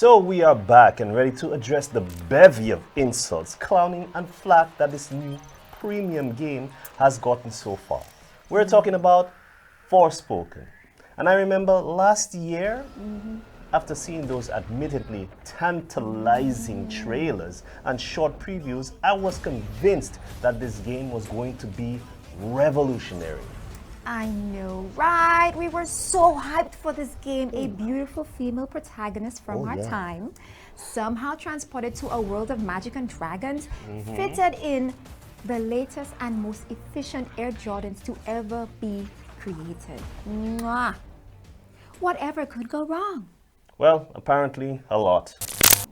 So we are back and ready to address the bevy of insults, clowning and flack that this new premium game has gotten so far. We're talking about Forspoken. And I remember last year, after seeing those admittedly tantalizing trailers and short previews, I was convinced that this game was going to be revolutionary. I know, right? We were so hyped for this game. A beautiful female protagonist from our time, somehow transported to a world of magic and dragons, fitted in the latest and most efficient Air Jordans to ever be created. Mwah. Whatever could go wrong? Well, apparently a lot.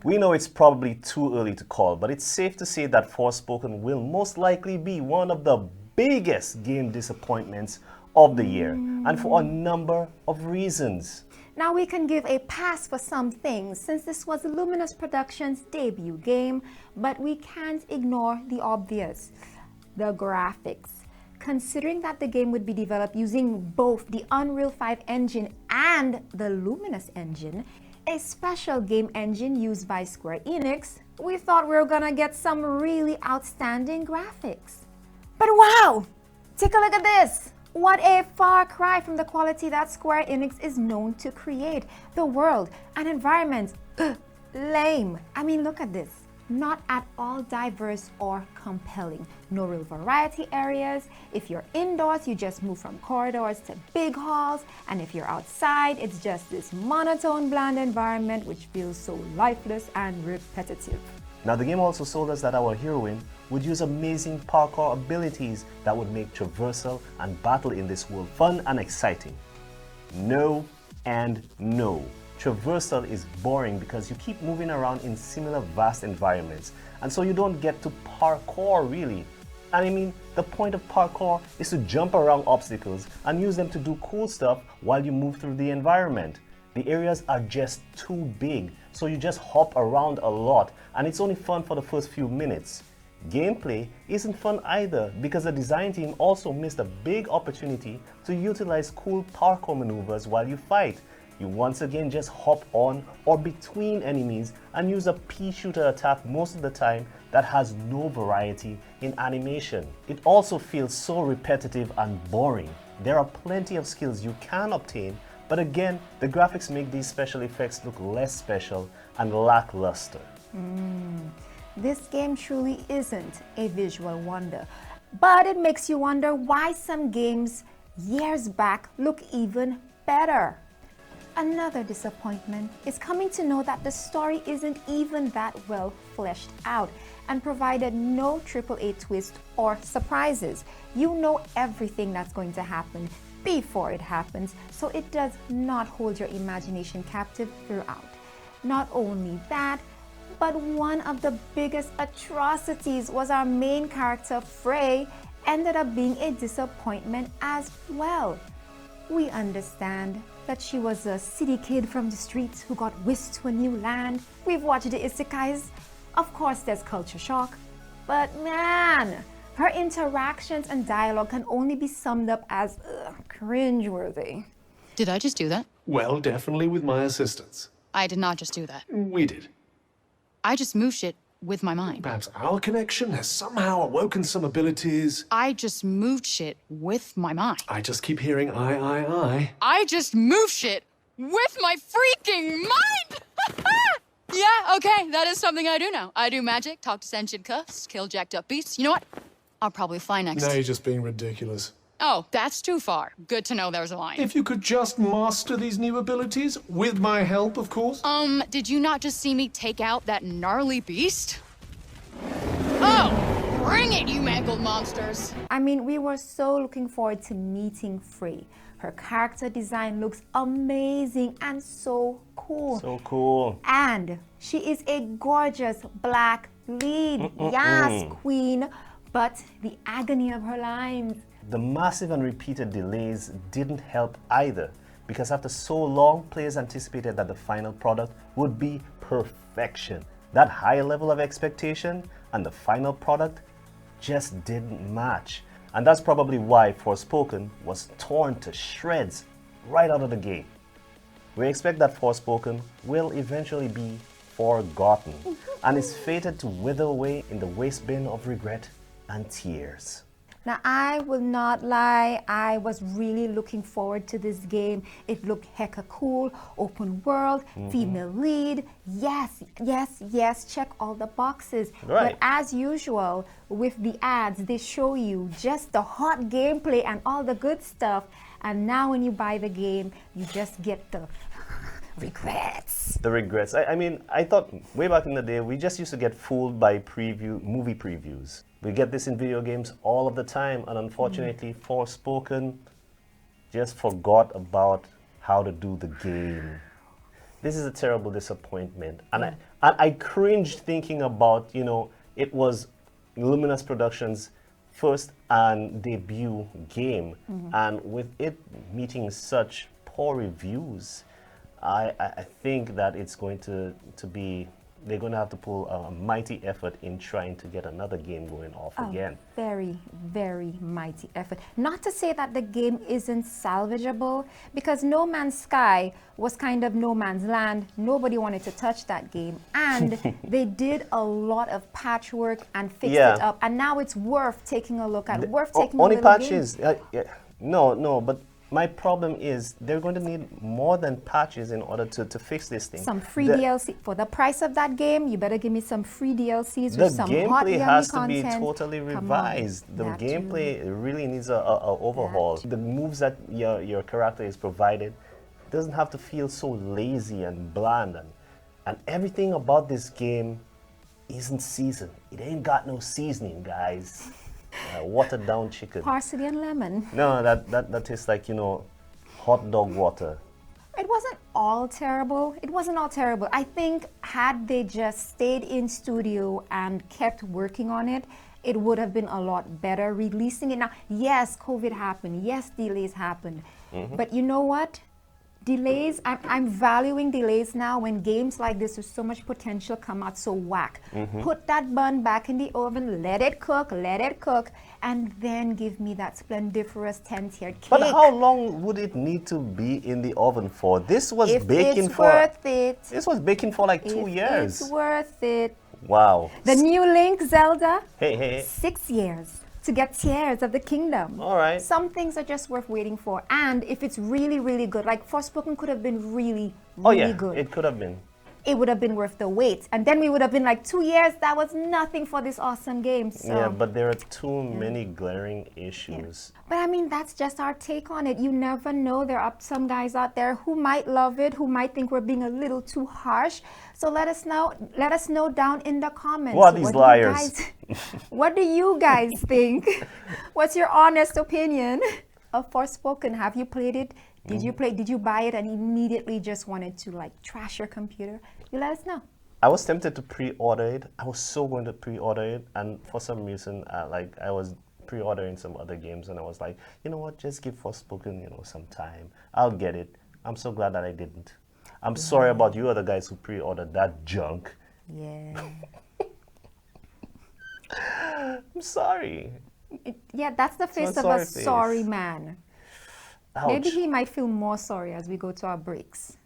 We know it's probably too early to call, but it's safe to say that Forspoken will most likely be one of the biggest game disappointments of the year, and for a number of reasons. Now we can give a pass for some things since this was Luminous Productions' debut game, but we can't ignore the obvious, the graphics. Considering that the game would be developed using both the Unreal 5 engine and the Luminous engine, a special game engine used by Square Enix, we thought we were gonna get some really outstanding graphics. But wow! Take a look at this! What a far cry from the quality that Square Enix is known to create. The world and environment, lame. I mean, look at this. Not at all diverse or compelling. No real variety areas. If you're indoors, you just move from corridors to big halls. And if you're outside, it's just this monotone, bland environment which feels so lifeless and repetitive. Now, the game also sold us that our heroine would use amazing parkour abilities that would make traversal and battle in this world fun and exciting. No and no. Traversal is boring because you keep moving around in similar vast environments, and so you don't get to parkour really. And I mean, the point of parkour is to jump around obstacles and use them to do cool stuff while you move through the environment. The areas are just too big, so you just hop around a lot, and it's only fun for the first few minutes. Gameplay isn't fun either because the design team also missed a big opportunity to utilize cool parkour maneuvers while you fight. You once again just hop on or between enemies and use a pea shooter attack most of the time that has no variety in animation. It also feels so repetitive and boring. There are plenty of skills you can obtain, but again, the graphics make these special effects look less special and lackluster. This game truly isn't a visual wonder, but it makes you wonder why some games years back look even better. Another disappointment is coming to know that the story isn't even that well fleshed out and provided no AAA twist or surprises. You know everything that's going to happen before it happens, so it does not hold your imagination captive throughout. Not only that, but one of the biggest atrocities was our main character, Frey, ended up being a disappointment as well. We understand that she was a city kid from the streets who got whisked to a new land. We've watched the isekais. Of course, there's culture shock. But man, her interactions and dialogue can only be summed up as cringeworthy. Did I just do that? Well, definitely with my assistance. I did not just do that. We did. I just moved shit with my mind. Perhaps our connection has somehow awoken some abilities. I just moved shit with my mind. I just keep hearing I. I just moved shit with my freaking mind! Yeah, okay, that is something I do now. I do magic, talk to sentient cuffs, kill jacked up beasts. You know what? I'll probably fly next. Now you're just being ridiculous. Oh, that's too far. Good to know there's a line. If you could just master these new abilities, with my help, of course. Did you not just see me take out that gnarly beast? Oh, bring it, you mangled monsters! I mean, we were so looking forward to meeting Frey. Her character design looks amazing and so cool. So cool. And she is a gorgeous black lead. Yes, queen. But the agony of her lines. The massive and repeated delays didn't help either, because after so long, players anticipated that the final product would be perfection. That high level of expectation and the final product just didn't match. And that's probably why Forspoken was torn to shreds right out of the gate. We expect that Forspoken will eventually be forgotten and is fated to wither away in the waste bin of regret and tears. Now, I will not lie, I was really looking forward to this game. It looked hecka cool, open world, female lead. Yes, yes, yes, check all the boxes. Right. But as usual, with the ads, they show you just the hot gameplay and all the good stuff. And now when you buy the game, you just get the regrets. The regrets. I mean, I thought way back in the day, we just used to get fooled by movie previews. We get this in video games all of the time, and unfortunately, Forspoken just forgot about how to do the game. This is a terrible disappointment, and I cringed thinking about, you know, it was Luminous Productions' first and debut game, and with it meeting such poor reviews, I think that it's going to be, they're going to have to pull a mighty effort in trying to get another game going off again. Very, very mighty effort. Not to say that the game isn't salvageable, because No Man's Sky was kind of no man's land. Nobody wanted to touch that game. And they did a lot of patchwork and fixed it up. And now it's worth taking a look at. Only patches. No, but my problem is they're going to need more than patches in order to fix this thing. Some free DLC. For the price of that game, you better give me some free DLCs with some hot, yummy content. The gameplay has to content. be totally revised. The gameplay really needs a overhaul. The moves that your character is provided doesn't have to feel so lazy and bland. And everything about this game isn't seasoned. It ain't got no seasoning, guys. Watered down chicken. Parsley and lemon. No, that tastes like, you know, hot dog water. It wasn't all terrible. It wasn't all terrible. I think had they just stayed in studio and kept working on it, it would have been a lot better. Releasing it now, yes, COVID happened. Yes, delays happened. But you know what? Delays, I'm valuing delays now when games like this with so much potential come out so whack. Put that bun back in the oven, let it cook, and then give me that splendiferous 10-tiered cake. But how long would it need to be in the oven for? This was baking for... worth it. This was baking for like 2 years. It's worth it. Wow. The new Link Zelda, Hey. 6 years to get Tears of the Kingdom. All right. Some things are just worth waiting for. And if it's really, really good, like Forspoken could have been really, Oh really yeah, good. it could have been. It would have been worth the wait. And then we would have been like 2 years, that was nothing for this awesome game. So. Yeah, but there are too many glaring issues. But I mean, that's just our take on it. You never know. There are some guys out there who might love it, who might think we're being a little too harsh. So let us know. Let us know down in the comments. What are these liars? What do you guys think? What's your honest opinion of Forspoken? Have you played it? Did you play? Did you buy it and immediately just wanted to like trash your computer? You let us know. I was tempted to pre-order it. I was so going to pre-order it, and for some reason, I was pre-ordering some other games, and I was like, you know what? Just give Forspoken, you know, some time. I'll get it. I'm so glad that I didn't. I'm sorry about you other guys who pre-ordered that junk. Yeah. I'm sorry. Yeah, that's the face of a sorry man. Ouch. Maybe he might feel more sorry as we go to our breaks.